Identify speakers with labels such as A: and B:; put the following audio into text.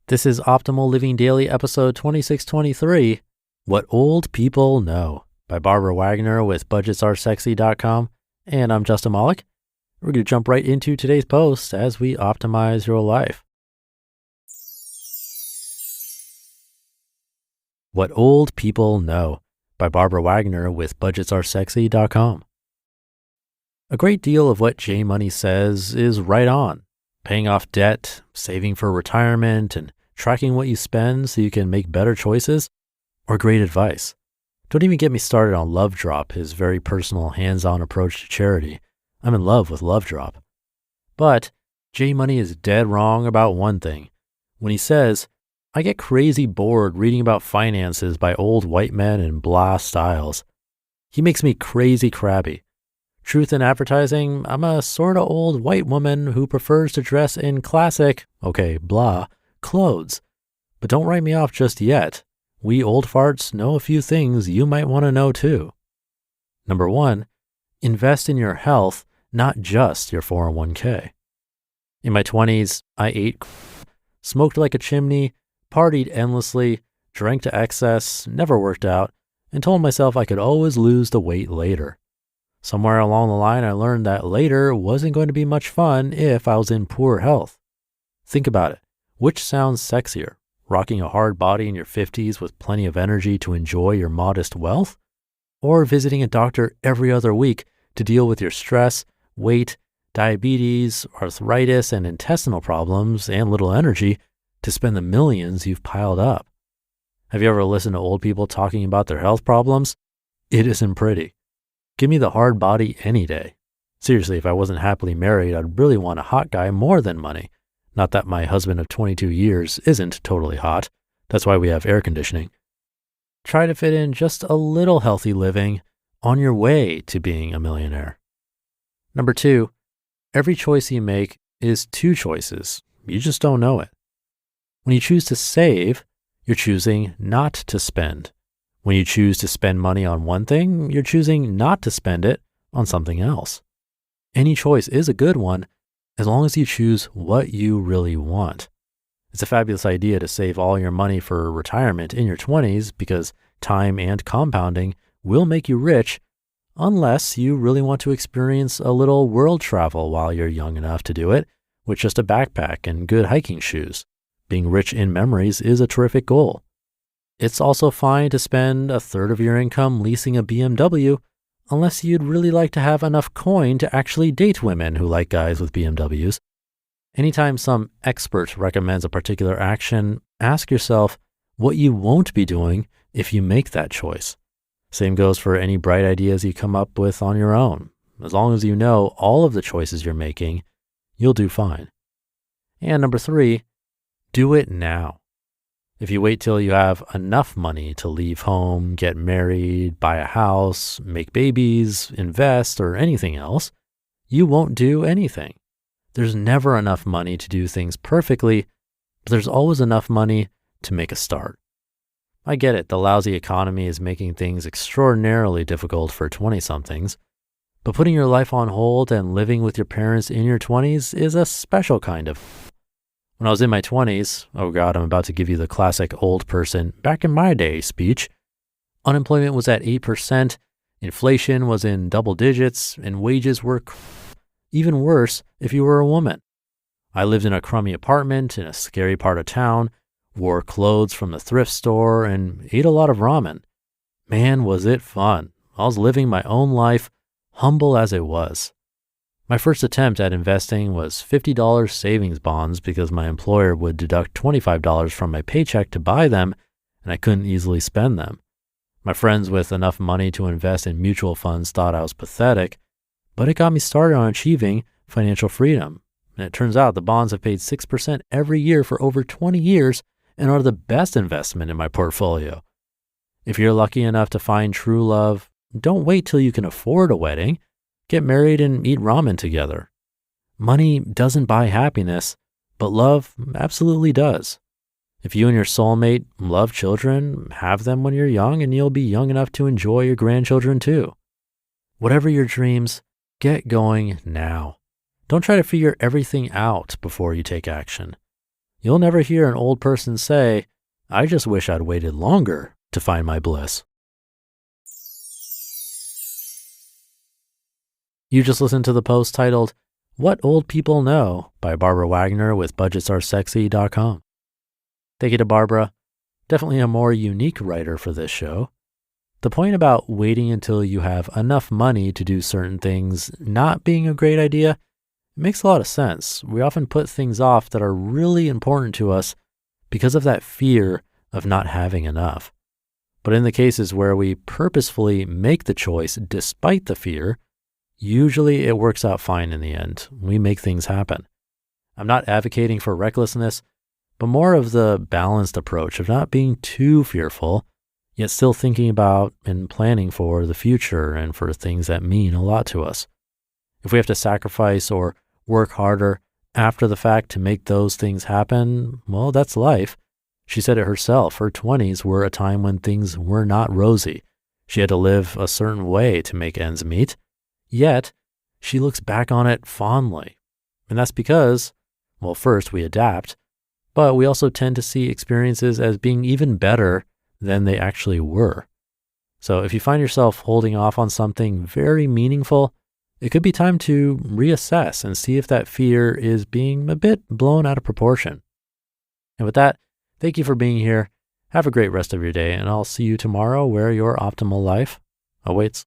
A: This is Optimal Living Daily, episode 2623, What Old People Know, by Barbara Wagner with budgetsaresexy.com. And I'm Justin Malik. We're going to jump right into today's post as we optimize your life. What Old People Know, by Barbara Wagner with budgetsaresexy.com. A great deal of what J Money says is right on. Paying off debt, saving for retirement, and tracking what you spend so you can make better choices, or great advice. Don't even get me started on Love Drop, his very personal hands-on approach to charity. I'm in love with Love Drop. But J Money is dead wrong about one thing. When he says, I get crazy bored reading about finances by old white men and blah styles. He makes me crazy crabby. Truth in advertising, I'm a sorta old white woman who prefers to dress in classic, blah, clothes. But don't write me off just yet. We old farts know a few things you might want to know too. Number 1, invest in your health, not just your 401k. In my 20s, I ate, smoked like a chimney, partied endlessly, drank to excess, never worked out, and told myself I could always lose the weight later. Somewhere along the line, I learned that later wasn't going to be much fun if I was in poor health. Think about it. Which sounds sexier? Rocking a hard body in your 50s with plenty of energy to enjoy your modest wealth? Or visiting a doctor every other week to deal with your stress, weight, diabetes, arthritis, and intestinal problems and little energy to spend the millions you've piled up? Have you ever listened to old people talking about their health problems? It isn't pretty. Give me the hard body any day. Seriously, if I wasn't happily married, I'd really want a hot guy more than money. Not that my husband of 22 years isn't totally hot. That's why we have air conditioning. Try to fit in just a little healthy living on your way to being a millionaire. Number 2, every choice you make is 2 choices. You just don't know it. When you choose to save, you're choosing not to spend. When you choose to spend money on one thing, you're choosing not to spend it on something else. Any choice is a good one as long as you choose what you really want. It's a fabulous idea to save all your money for retirement in your 20s because time and compounding will make you rich unless you really want to experience a little world travel while you're young enough to do it with just a backpack and good hiking shoes. Being rich in memories is a terrific goal. It's also fine to spend a third of your income leasing a BMW unless you'd really like to have enough coin to actually date women who like guys with BMWs. Anytime some expert recommends a particular action, ask yourself what you won't be doing if you make that choice. Same goes for any bright ideas you come up with on your own. As long as you know all of the choices you're making, you'll do fine. And number 3, do it now. If you wait till you have enough money to leave home, get married, buy a house, make babies, invest, or anything else, you won't do anything. There's never enough money to do things perfectly, but there's always enough money to make a start. I get it, the lousy economy is making things extraordinarily difficult for 20-somethings, but putting your life on hold and living with your parents in your 20s is a special kind of. When I was in my 20s, oh God, I'm about to give you the classic old person back in my day speech. Unemployment was at 8%, inflation was in double digits, and wages were even worse if you were a woman. I lived in a crummy apartment in a scary part of town, wore clothes from the thrift store, and ate a lot of ramen. Man, was it fun. I was living my own life, humble as it was. My first attempt at investing was $50 savings bonds because my employer would deduct $25 from my paycheck to buy them, and I couldn't easily spend them. My friends with enough money to invest in mutual funds thought I was pathetic, but it got me started on achieving financial freedom. And it turns out the bonds have paid 6% every year for over 20 years and are the best investment in my portfolio. If you're lucky enough to find true love, don't wait till you can afford a wedding. Get married and eat ramen together. Money doesn't buy happiness, but love absolutely does. If you and your soulmate love children, have them when you're young and you'll be young enough to enjoy your grandchildren too. Whatever your dreams, get going now. Don't try to figure everything out before you take action. You'll never hear an old person say, "I just wish I'd waited longer to find my bliss." You just listened to the post titled, "What Old People Know" by Barbara Wagner with budgetsaresexy.com. Thank you to Barbara. Definitely a more unique writer for this show. The point about waiting until you have enough money to do certain things not being a great idea makes a lot of sense. We often put things off that are really important to us because of that fear of not having enough. But in the cases where we purposefully make the choice despite the fear, usually it works out fine in the end. We make things happen. I'm not advocating for recklessness, but more of the balanced approach of not being too fearful, yet still thinking about and planning for the future and for things that mean a lot to us. If we have to sacrifice or work harder after the fact to make those things happen, well, that's life. She said it herself. Her 20s were a time when things were not rosy. She had to live a certain way to make ends meet. Yet, she looks back on it fondly. And that's because, well, first we adapt, but we also tend to see experiences as being even better than they actually were. So if you find yourself holding off on something very meaningful, it could be time to reassess and see if that fear is being a bit blown out of proportion. And with that, thank you for being here. Have a great rest of your day, and I'll see you tomorrow where your optimal life awaits.